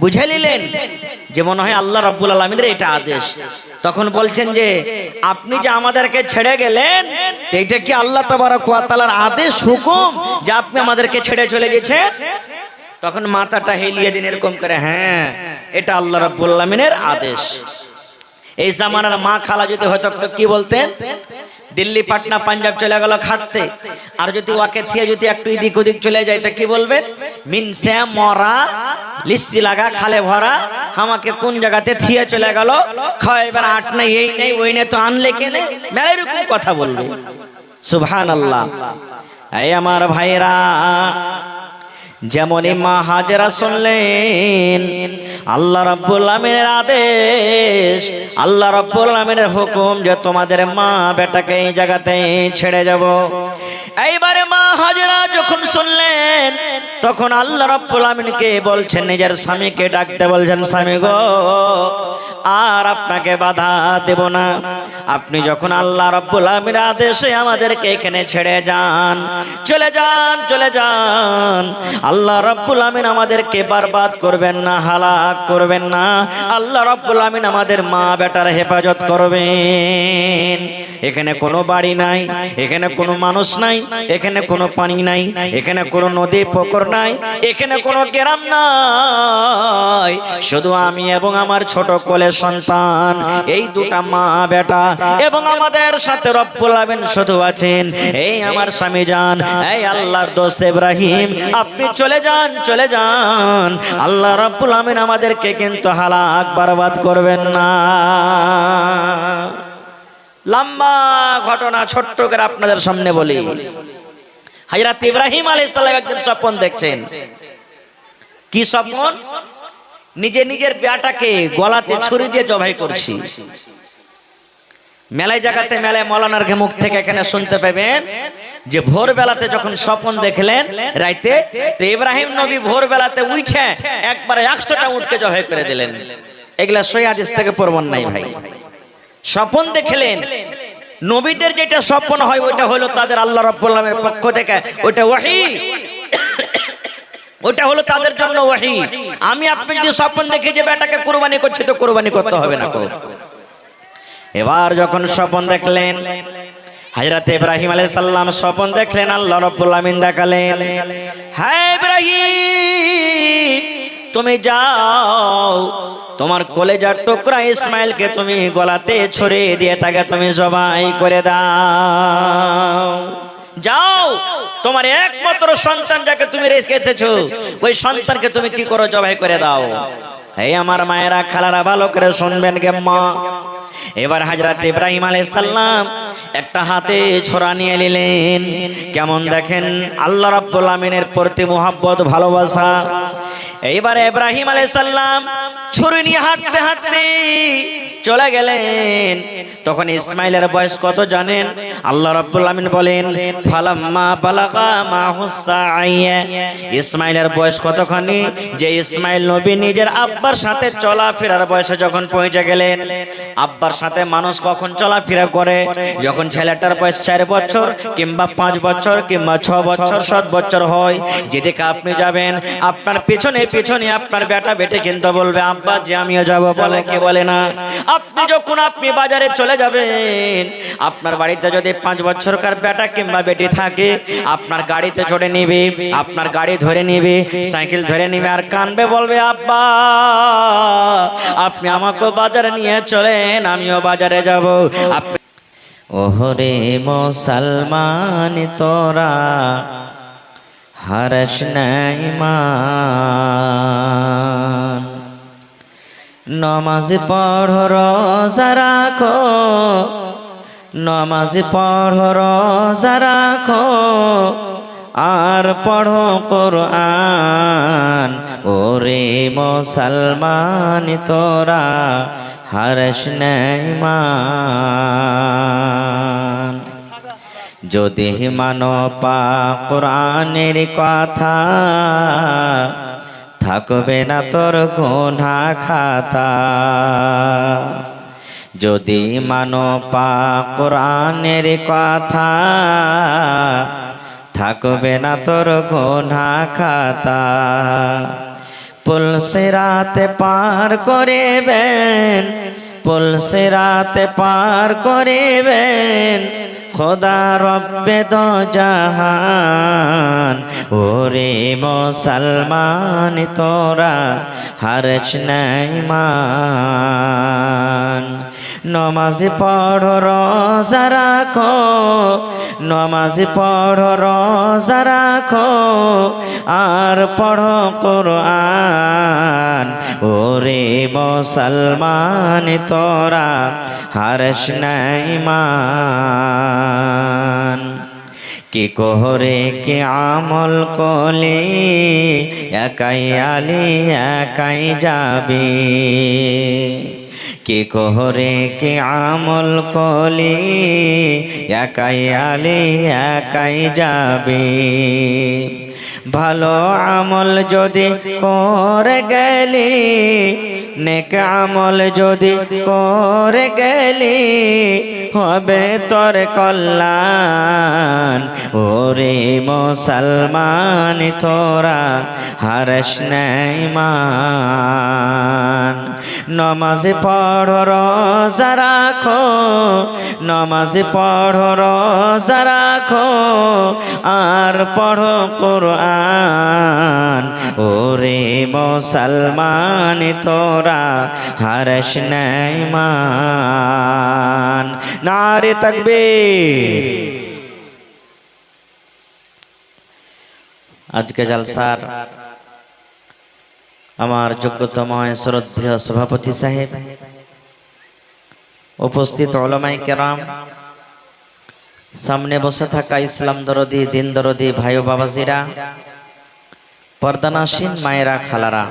বুঝে নিলেন যে মনে হয় আল্লাহ রাব্বুল আলামিনের এটা আদেশ। তখন বলছেন যে আপনি যে আমাদেরকে ছেড়ে গেলেন, এটা কি আল্লাহ তাবারক ওয়া তাআলার আদেশ, হুকুম যে আপনি আমাদেরকে ছেড়ে চলে গেছেন? তখন মাথাটা হেলিয়ে দিন এরকম করে, হ্যাঁ এটা আল্লাহ রাব্বুল আলামিনের আদেশ। এই জামানার মা খালা যদি হয়তো তো কি বলতেন, দিল্লি পাটনা পাঞ্জাব চলে গেল খাটতে, আর যদি ওকে থিয়ে যদি একটু এদিক ওদিক চলে যায় তা কি বলবেন, মিনসে মরা লিস্সি লাগা খালে ভরা, আমাকে কোন জায়গাতে থিয়ে চলে গেল, খাওয়াইবার আট নাই এই নেই ওই নেই তো আনলে কেনে, মেলা এরকম কথা বলবে। সুবহানাল্লাহ। এই আমার ভাইরা, যেমনই মা হাজেরা শুনলেন আল্লাহ রাব্বুল আলামিনের আদেশ, আল্লাহ রাব্বুল আলামিনের হুকুম যে তোমাদের মা বেটাকে এই জায়গাতে ছেড়ে যাব। এইবারে মা হাজেরা যখন শুনলেন তখন আল্লাহ রাব্বুল আলামিনকে বলছেন, নিজের স্বামীকে ডাকতে বলছেন, স্বামী গো আর আপনাকে বাধা দেব না, আপনি যখন আল্লাহ রাব্বুল আলামিনের আদেশে আমাদেরকে এখানে ছেড়ে যান, চলে যান, চলে যান, আল্লাহ রাব্বুল আলামিন আমাদেরকে বরবাদ করবেন না, হালাক করবেন না, আল্লাহ রাব্বুল আলামিন আমাদের মা বেটার হেফাজত করবেন। এখানে কোনো বাড়ি নাই, এখানে কোনো মানুষ নাই, এখানে কোনো পানি নাই, এখানে কোনো নদী পুকুর নাই, এখানে কোনো গ্রাম নাই, শুধু আমি এবং আমার ছোট কোলে সন্তান, এই দুটা মা বেটা এবং আমাদের সাথে রব্বুল আলামিন শুধু আছেন। এই আমার স্বামী জান, এই আল্লাহর দোস্ত ইব্রাহিম, আপনি চলে যান, চলে যান, আল্লাহ রাব্বুল আলামিন আমাদেরকে কিন্তু হালাক বরবাদ করবেন না। লম্বা ঘটনা ছোট্ট করে আপনাদের সামনে বলি। হযরত ইব্রাহিম আলাইহিস সালাম একদিন স্বপ্ন দেখছেন। কি স্বপ্ন? নিজের বেটাকে গলাতে ছুরি দিয়ে জবাই করছি। মেলায় জায়গাতে মেলায় মৌলানার মুখ থেকে এখানে শুনতে পাবেন যে ভোরবেলাতে যখন স্বপ্ন দেখলেন রাইতে, তো ইব্রাহিম নবী ভোরবেলাতে উঠে একবারে 100টা উটকে জবাই করে দিলেন। এগুলা সহিহ হাদিস থেকে প্রমাণ নাই ভাই। স্বপ্ন দেখলেন, নবীদের যেটা স্বপ্ন হয় ওইটা হলো তাদের আল্লাহ রাব্বুল আলামিনের পক্ষ থেকে, ওইটা ওহী, ওটা হলো তাদের জন্য ওহী। আমি আপনি যদি স্বপ্ন দেখি যে বেটাকে কুরবানি করছে, তো কুরবানি করতে হবে না। এবার যখন স্বপ্ন দেখলেন হযরত ইব্রাহিম আলাইহিস সালাম, স্বপ্ন দেখলেন আল্লাহ রাব্বুল আলামিন দেখালেন, হ্যাঁ ইব্রাহিম তুমি যাও, তোমার কলেজার টুকরা ইসমাইলকে তুমি গলাতে ছুরি দিয়ে তাকে তুমি জবাই করে দাও। যাও, তোমার একমাত্র সন্তান যাকে তুমি রেখে এসেছো ওই সন্তানকে তুমি কি করো, জবাই করে দাও। এই আমার মায়েরা খালারা ভালো করে শুনবেন গে মা। এবার হযরত ইব্রাহিম আলাইহিস সালাম একটা হাতে ছোরা নিয়ে নিলেন। কেমন দেখেন আল্লাহ রাব্বুল আমিনের প্রতি মোহাব্বত, ভালোবাসা। এইবার ইব্রাহিম আলাইহিস সালাম ছুরি নিয়ে হাঁটতে হাঁটতে চলে গেলেন। তখন ইসমাইলের বয়স কত জানেন? আল্লাহ রাব্বুল আমিন বলেন, ফালাম্মা বালাগা মাহুস সাইয়া, ইসমাইলের বয়স কতখানি যে ইসমাইল নবী নিজের আব্বার সাথে চলাফেরার বয়সে যখন পৌঁছে গেলেন। আব্বার সাথে মানুষ কখন চলাফেরা করে? যখন ছেলেটার বয়স 4 বছর কিংবা 5 বছর কিংবা 6 বছর 7 বছর হয়। যেদিকে আপনি যাবেন আপনার পেছনে পেছনে আপনার বেটা বেটে কিন্তু বলবে, আব্বা যে আমিও যাব, বলে কে বলে না? আপনি যখন আপনি বাজারে চলে যাবেন, আপনার বাড়িতে যদি 5 বছরকার বেটা কিংবা বেটি থাকে, আপনার গাড়িতে চড়ে নিবে, আপনার গাড়ি ধরে নিবে, সাইকেল ধরে নিবে আর কানবে, বলবে, আব্বা আপনি আমাকে বাজারে নিয়ে চলেন, আমিও বাজারে যাব। ওহরে মুসলমান তোরা হারস না ঈমান, নমাজ পড়ো রোজা রাখো, নমাজ পড়ো রোজা রাখো, আর পড়ো কোরআন। ওরে মুসলমান তোরা হারস না ঈমান। যদি মানো পাক কোরআনের কথা, থাকবে না তোর গুনাহ খাতা। যদি মানো পাক কোরআনের কথা, থাকবে না তোর গুনাহ খাতা। পুল সিরাতে পার করিবেন, পুল সিরাতে পার করিবেন খোদা রব্বে দো জাহান। ওরে মুসলমান তোরা হরজ নাই মান। নমাজ পড়ো রোজা রাখো, নমাজ পড়ো রোজা রাখো আর পড়ো কোরআন। ওরে মুসলমান তোরা হরজ নাই মান। কি কোহরে কি আমল কলে একাই আলি একাই যাবে। কি কোহরে কি আমল কলে একাই আলি একাই যাবে। ভালো আমল যদি করে গেলি, নেক আমল যদি করে গেলি হবে তোর কল্যাণ। ওরে মুসলমান তোরা হরজ নাই মান। নমাজ পড়ো রোজা রাখো, নমাজ পড়ো রোজা রাখো আর পড়ো কোরআন। ওরে মুসলমান তোরা হরজ নাই মান। নারে তাকবীর। আজকে জলসার আমার যোগ্যতম শ্রদ্ধেয় সভাপতি সাহেব, উপস্থিত উলামায়ে কেরাম, সামনে বসে থাকা ইসলাম দরদি দিন দরদি ভাই ও বাবাজিরা, পর্দানাসীন মায়েরা খালারা,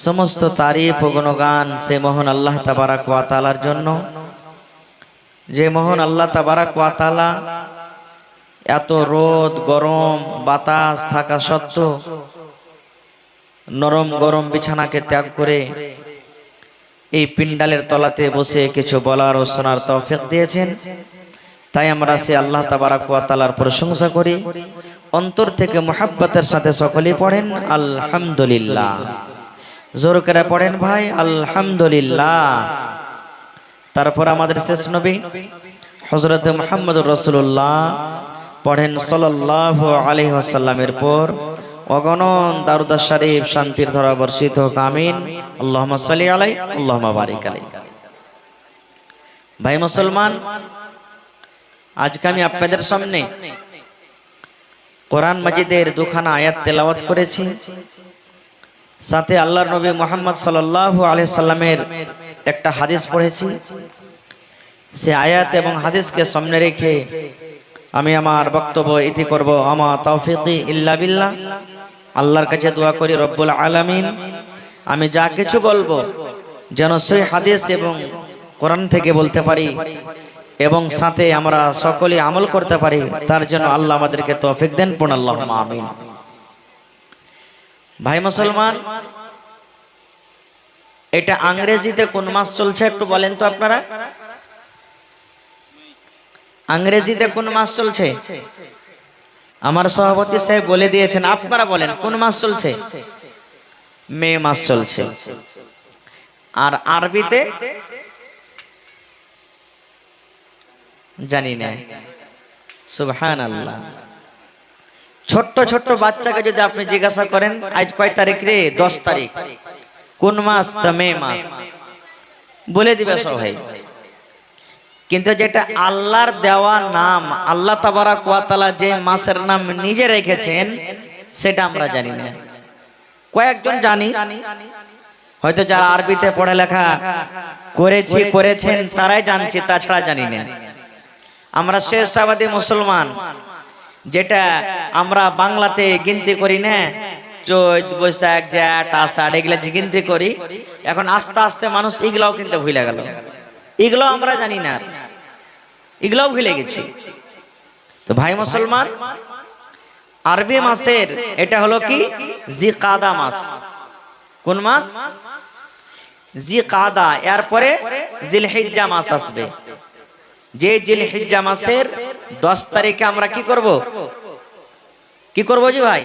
সমস্ত তারিফ ও গুণগান সে মহান আল্লাহ তাবারাক ওয়া তাআলার জন্য, যে মহান আল্লাহ তাবারাক ওয়া তাআলা এত রোদ গরম বাতাস থাকা সত্ত্বেও নরম গরম বিছানাকে ত্যাগ করে এই পিন্ডালের তলাতে বসে কিছু বলার ও শোনার তৌফিক দিয়েছেন। তাই আমরা সে আল্লাহ তাবারাক ওয়া তাআলার প্রশংসা করি। অন্তর থেকে মুহাব্বতের সাথে সকলেই পড়েন আলহামদুলিল্লাহ। জোর করে পড়েন ভাই আলহামদুলিল্লাহ। তারপর আমাদের শেষ নবী হযরত মুহাম্মদুর রাসূলুল্লাহ পড়েন সাল্লাল্লাহু আলাইহি ওয়াসাল্লামের পর অগণন দারুদ শরীফ শান্তির ধারা বর্ষিত হোক, আমিন। আল্লাহুম্মা সাল্লি আলাইহি আল্লাহুম্মা বারিক আলাইহি। ভাই মুসলমান, আজকে আমি আপনাদের সামনে কোরআন মাজিদের দুখানা আয়াত তেলাওয়াত করেছি, সাথে আল্লাহর নবী মুহাম্মদ সাল্লাল্লাহু আলাইহি সাল্লামের একটা হাদিস পড়েছি। সে আয়াত এবং হাদিসকে সামনে রেখে আমি আমার বক্তব্য ইতি করব। আমা তাওফিকি ইল্লা বিল্লাহ। আল্লাহর কাছে দোয়া করি রব্বুল আলামিন আমি যা কিছু বলবো যেন সেই হাদিস এবং কোরআন থেকে বলতে পারি এবং সাথে আমরা সকলে আমল করতে পারি, তার জন্য আল্লাহ আমাদেরকে তৌফিক দেন। পড়ুন আল্লাহুম্মা আমিন। ভাই মুসলমান, এটা ইংরেজিতে কোন মাস চলছে একটু বলেন তো আপনারা? ইংরেজিতে কোন মাস চলছে? আমার সভাপতি সাহেব বলে দিয়েছেন, আপনারা বলেন কোন মাস চলছে? মে মাস চলছে। আর আরবিতে জানি না। সুবহানাল্লাহ। ছোট্ট ছোট্ট বাচ্চাকে যদি আপনি জিজ্ঞাসা করেন আজ কয় তারিখ রে, 10 তারিখ, কোন মাস? তা মে মাস বলে দিবে সবাই। কিন্তু যেটা আল্লাহর দেওয়া নাম, আল্লাহ তাবারাক ওয়া তাআলা যে মাসের নাম নিজে রেখেছেন সেটা আমরা জানি না। কয়েকজন জানি, হয়তো যারা আরবিতে পড়ালেখা করেছেন তারাই জানছে, তাছাড়া জানি না। আমরা শেষাবাদী মুসলমান, যেটা আমরা বাংলাতে গিনতি করি না, চৈত বৈশাখ জ্যেঠ আষাঢ় এগুলা যে গিনতি করি, এখন আস্তে আস্তে মানুষ এগুলাও কিন্তু ভুলে গেল। এগুলো আমরা জানি না, এগুলাও ভুলে গেছি। তো ভাই মুসলমান, আরবি মাসের এটা হলো কি জিকাদা মাস। কোন মাস? জিকাদা। এরপরে জিলহিজ্জা মাস আসবে। যে জিলহিজ্জা মাসের 10 তারিখে আমরা কি করব জি ভাই?